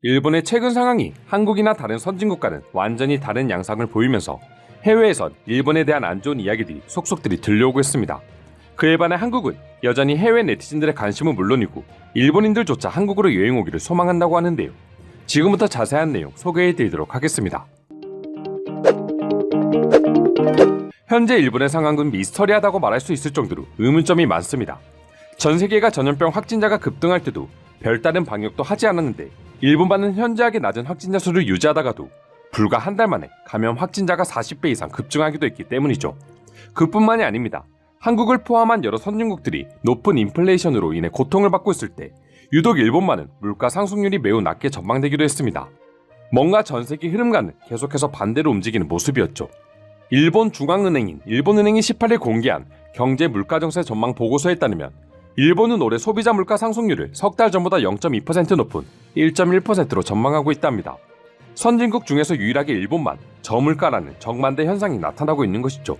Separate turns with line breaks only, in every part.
일본의 최근 상황이 한국이나 다른 선진국과는 완전히 다른 양상을 보이면서 해외에선 일본에 대한 안 좋은 이야기들이 속속들이 들려오고 있습니다. 그에 반해 한국은 여전히 해외 네티즌들의 관심은 물론이고 일본인들조차 한국으로 여행 오기를 소망한다고 하는데요. 지금부터 자세한 내용 소개해드리도록 하겠습니다. 현재 일본의 상황은 미스터리하다고 말할 수 있을 정도로 의문점이 많습니다. 전 세계가 전염병 확진자가 급등할 때도 별다른 방역도 하지 않았는데 일본만은 현저하게 낮은 확진자 수를 유지하다가도 불과 한 달 만에 감염 확진자가 40배 이상 급증하기도 했기 때문이죠. 그뿐만이 아닙니다. 한국을 포함한 여러 선진국들이 높은 인플레이션으로 인해 고통을 받고 있을 때 유독 일본만은 물가 상승률이 매우 낮게 전망되기도 했습니다. 뭔가 전 세계 흐름과는 계속해서 반대로 움직이는 모습이었죠. 일본 중앙은행인 일본은행이 18일 공개한 경제 물가정세 전망 보고서에 따르면 일본은 올해 소비자 물가 상승률을 석 달 전보다 0.2% 높은 1.1%로 전망하고 있답니다. 선진국 중에서 유일하게 일본만 저물가라는 정반대 현상이 나타나고 있는 것이죠.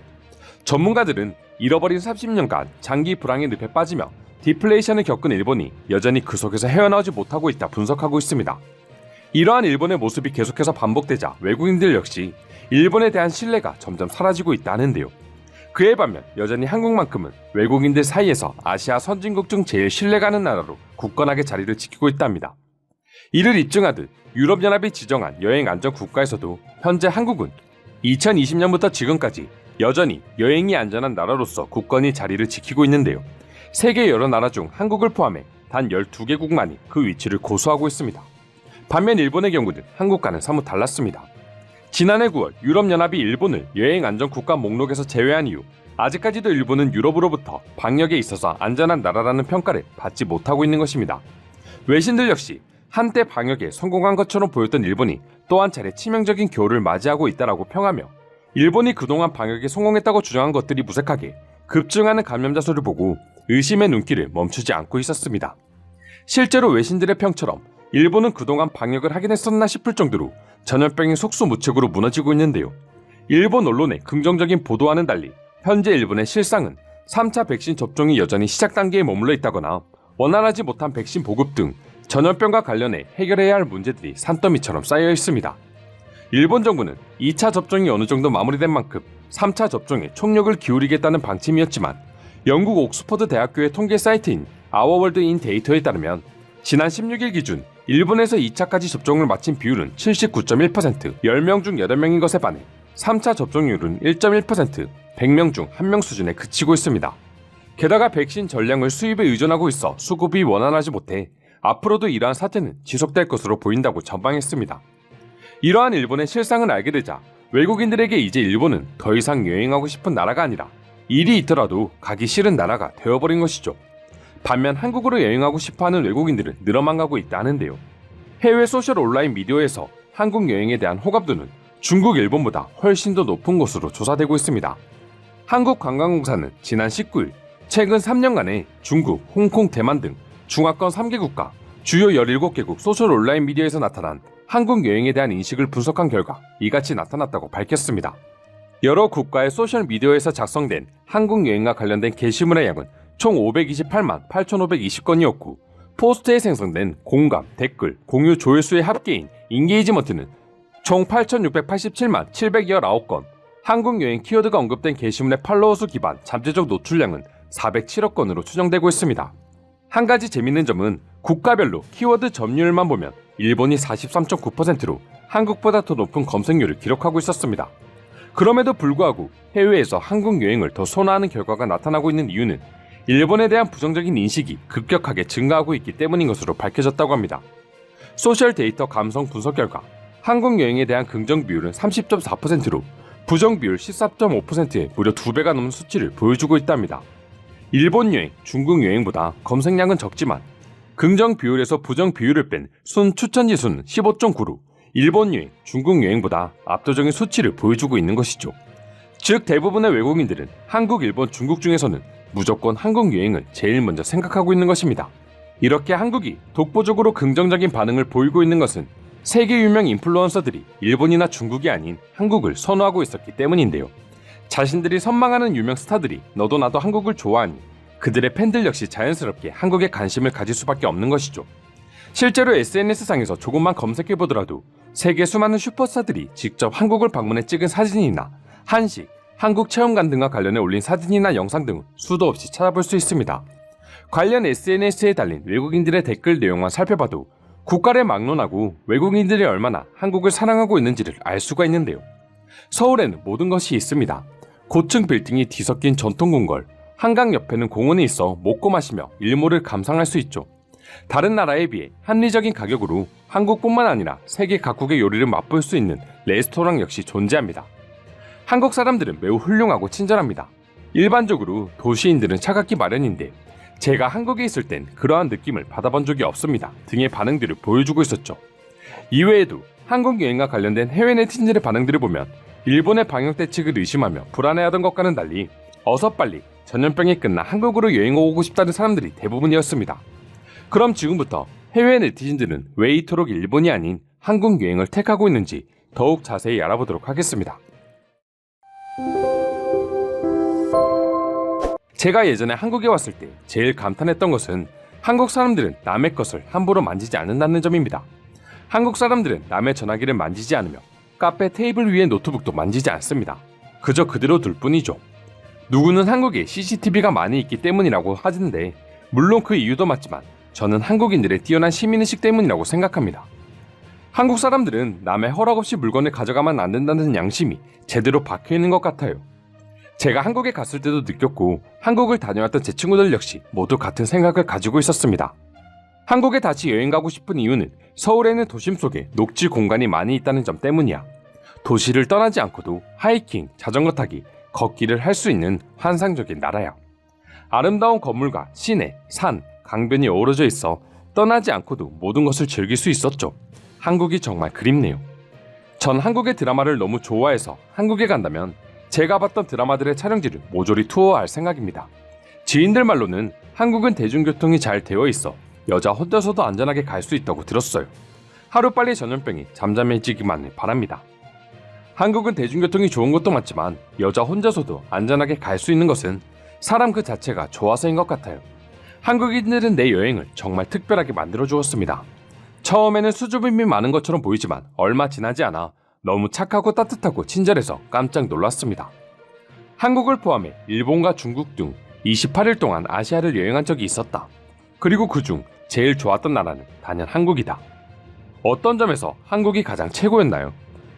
전문가들은 잃어버린 30년간 장기 불황의 늪에 빠지며 디플레이션을 겪은 일본이 여전히 그 속에서 헤어나오지 못하고 있다 분석하고 있습니다. 이러한 일본의 모습이 계속해서 반복되자 외국인들 역시 일본에 대한 신뢰가 점점 사라지고 있다는데요. 그에 반면 여전히 한국만큼은 외국인들 사이에서 아시아 선진국 중 제일 신뢰가는 나라로 굳건하게 자리를 지키고 있답니다. 이를 입증하듯 유럽연합이 지정한 여행 안전 국가에서도 현재 한국은 2020년부터 지금까지 여전히 여행이 안전한 나라로서 굳건히 자리를 지키고 있는데요. 세계 여러 나라 중 한국을 포함해 단 12개국만이 그 위치를 고수하고 있습니다. 반면 일본의 경우는 한국과는 사뭇 달랐습니다. 지난해 9월 유럽연합이 일본을 여행 안전 국가 목록에서 제외한 이후 아직까지도 일본은 유럽으로부터 방역에 있어서 안전한 나라라는 평가를 받지 못하고 있는 것입니다. 외신들 역시 한때 방역에 성공한 것처럼 보였던 일본이 또 한 차례 치명적인 겨울을 맞이하고 있다라고 평하며 일본이 그동안 방역에 성공했다고 주장한 것들이 무색하게 급증하는 감염자 수를 보고 의심의 눈길을 멈추지 않고 있었습니다. 실제로 외신들의 평처럼 일본은 그동안 방역을 하긴 했었나 싶을 정도로 전염병이 속수무책으로 무너지고 있는데요. 일본 언론의 긍정적인 보도와는 달리 현재 일본의 실상은 3차 백신 접종이 여전히 시작 단계에 머물러 있다거나 원활하지 못한 백신 보급 등 전염병과 관련해 해결해야 할 문제들이 산더미처럼 쌓여 있습니다. 일본 정부는 2차 접종이 어느 정도 마무리된 만큼 3차 접종에 총력을 기울이겠다는 방침이었지만 영국 옥스퍼드 대학교의 통계 사이트인 아워월드 인 데이터에 따르면 지난 16일 기준 일본에서 2차까지 접종을 마친 비율은 79.1%, 10명 중 8명인 것에 반해 3차 접종률은 1.1%, 100명 중 1명 수준에 그치고 있습니다. 게다가 백신 전량을 수입에 의존하고 있어 수급이 원활하지 못해 앞으로도 이러한 사태는 지속될 것으로 보인다고 전망했습니다. 이러한 일본의 실상을 알게 되자 외국인들에게 이제 일본은 더 이상 여행하고 싶은 나라가 아니라 일이 있더라도 가기 싫은 나라가 되어버린 것이죠. 반면 한국으로 여행하고 싶어하는 외국인들은 늘어만 가고 있다는데요. 해외 소셜 온라인 미디어에서 한국 여행에 대한 호감도는 중국, 일본보다 훨씬 더 높은 것으로 조사되고 있습니다. 한국관광공사는 지난 19일 최근 3년간의 중국, 홍콩, 대만 등 중화권 3개 국가, 주요 17개국 소셜 온라인 미디어에서 나타난 한국 여행에 대한 인식을 분석한 결과 이같이 나타났다고 밝혔습니다. 여러 국가의 소셜 미디어에서 작성된 한국 여행과 관련된 게시물의 양은 총 528만 8,520건이었고 포스트에 생성된 공감, 댓글, 공유 조회수의 합계인 인게이지먼트는 총 8,687만 719건, 한국 여행 키워드가 언급된 게시물의 팔로워 수 기반 잠재적 노출량은 407억 건으로 추정되고 있습니다. 한 가지 재밌는 점은 국가별로 키워드 점유율만 보면 일본이 43.9%로 한국보다 더 높은 검색률을 기록하고 있었습니다. 그럼에도 불구하고 해외에서 한국 여행을 더 선호하는 결과가 나타나고 있는 이유는 일본에 대한 부정적인 인식이 급격하게 증가하고 있기 때문인 것으로 밝혀졌다고 합니다. 소셜 데이터 감성 분석 결과 한국 여행에 대한 긍정 비율은 30.4%로 부정 비율 14.5%에 무려 2배가 넘는 수치를 보여주고 있답니다. 일본 여행, 중국 여행보다 검색량은 적지만 긍정 비율에서 부정 비율을 뺀 순 추천 지수는 15.9로 일본 여행, 중국 여행보다 압도적인 수치를 보여주고 있는 것이죠. 즉 대부분의 외국인들은 한국, 일본, 중국 중에서는 무조건 한국 여행을 제일 먼저 생각하고 있는 것입니다. 이렇게 한국이 독보적으로 긍정적인 반응을 보이고 있는 것은 세계 유명 인플루언서들이 일본이나 중국이 아닌 한국을 선호하고 있었기 때문인데요. 자신들이 선망하는 유명 스타들이 너도 나도 한국을 좋아하니 그들의 팬들 역시 자연스럽게 한국에 관심을 가질 수밖에 없는 것이죠. 실제로 SNS상에서 조금만 검색해보더라도 세계 수많은 슈퍼스타들이 직접 한국을 방문해 찍은 사진이나 한식, 한국 체험관 등과 관련해 올린 사진이나 영상 등은 수도 없이 찾아볼 수 있습니다. 관련 SNS에 달린 외국인들의 댓글 내용만 살펴봐도 국가를 막론하고 외국인들이 얼마나 한국을 사랑하고 있는지를 알 수가 있는데요. 서울에는 모든 것이 있습니다. 고층 빌딩이 뒤섞인 전통궁궐, 한강 옆에는 공원이 있어 먹고 마시며 일몰을 감상할 수 있죠. 다른 나라에 비해 합리적인 가격으로 한국뿐만 아니라 세계 각국의 요리를 맛볼 수 있는 레스토랑 역시 존재합니다. 한국 사람들은 매우 훌륭하고 친절합니다. 일반적으로 도시인들은 차갑기 마련인데 제가 한국에 있을 땐 그러한 느낌을 받아본 적이 없습니다 등의 반응들을 보여주고 있었죠. 이외에도 한국 여행과 관련된 해외 네티즌들의 반응들을 보면 일본의 방역 대책을 의심하며 불안해하던 것과는 달리 어서 빨리 전염병이 끝나 한국으로 여행 오고 싶다는 사람들이 대부분이었습니다. 그럼 지금부터 해외 네티즌들은 왜 이토록 일본이 아닌 한국 여행을 택하고 있는지 더욱 자세히 알아보도록 하겠습니다. 제가 예전에 한국에 왔을 때 제일 감탄했던 것은 한국 사람들은 남의 것을 함부로 만지지 않는다는 점입니다. 한국 사람들은 남의 전화기를 만지지 않으며 카페 테이블 위의 노트북도 만지지 않습니다. 그저 그대로 둘 뿐이죠. 누구는 한국에 CCTV가 많이 있기 때문이라고 하던데 물론 그 이유도 맞지만 저는 한국인들의 뛰어난 시민의식 때문이라고 생각합니다. 한국 사람들은 남의 허락 없이 물건을 가져가면 안 된다는 양심이 제대로 박혀있는 것 같아요. 제가 한국에 갔을 때도 느꼈고 한국을 다녀왔던 제 친구들 역시 모두 같은 생각을 가지고 있었습니다. 한국에 다시 여행 가고 싶은 이유는 서울에는 도심 속에 녹지 공간이 많이 있다는 점 때문이야. 도시를 떠나지 않고도 하이킹, 자전거 타기, 걷기를 할 수 있는 환상적인 나라야. 아름다운 건물과 시내, 산, 강변이 어우러져 있어 떠나지 않고도 모든 것을 즐길 수 있었죠. 한국이 정말 그립네요. 전 한국의 드라마를 너무 좋아해서 한국에 간다면 제가 봤던 드라마들의 촬영지를 모조리 투어할 생각입니다. 지인들 말로는 한국은 대중교통이 잘 되어 있어 여자 혼자서도 안전하게 갈 수 있다고 들었어요. 하루빨리 전염병이 잠잠해지기만을 바랍니다. 한국은 대중교통이 좋은 것도 맞지만 여자 혼자서도 안전하게 갈 수 있는 것은 사람 그 자체가 좋아서인 것 같아요. 한국인들은 내 여행을 정말 특별하게 만들어 주었습니다. 처음에는 수줍음이 많은 것처럼 보이지만 얼마 지나지 않아 너무 착하고 따뜻하고 친절해서 깜짝 놀랐습니다. 한국을 포함해 일본과 중국 등 28일 동안 아시아를 여행한 적이 있었다. 그리고 그중 제일 좋았던 나라는 단연 한국이다. 어떤 점에서 한국이 가장 최고였나요?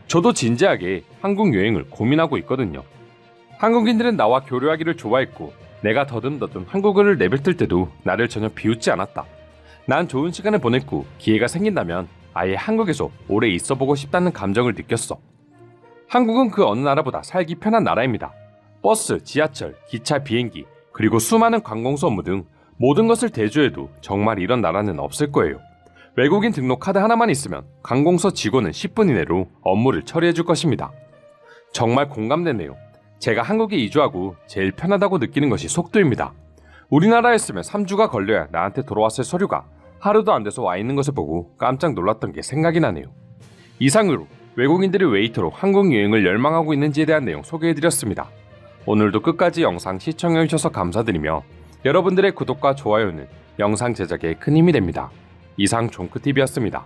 저도 진지하게 한국 여행을 고민하고 있거든요. 한국인들은 나와 교류하기를 좋아했고 내가 더듬더듬 한국어를 내뱉을 때도 나를 전혀 비웃지 않았다. 난 좋은 시간을 보냈고 기회가 생긴다면 아예 한국에서 오래 있어보고 싶다는 감정을 느꼈어. 한국은 그 어느 나라보다 살기 편한 나라입니다. 버스, 지하철, 기차, 비행기, 그리고 수많은 관공서 업무 등 모든 것을 대조해도 정말 이런 나라는 없을 거예요. 외국인 등록 카드 하나만 있으면 관공서 직원은 10분 이내로 업무를 처리해줄 것입니다. 정말 공감되네요. 제가 한국에 이주하고 제일 편하다고 느끼는 것이 속도입니다. 우리나라였으면 3주가 걸려야 나한테 돌아왔을 서류가 하루도 안 돼서 와 있는 것을 보고 깜짝 놀랐던 게 생각이 나네요. 이상으로 외국인들이 왜 이토록 한국 여행을 열망하고 있는지에 대한 내용 소개해드렸습니다. 오늘도 끝까지 영상 시청해주셔서 감사드리며 여러분들의 구독과 좋아요는 영상 제작에 큰 힘이 됩니다. 이상 종크TV였습니다.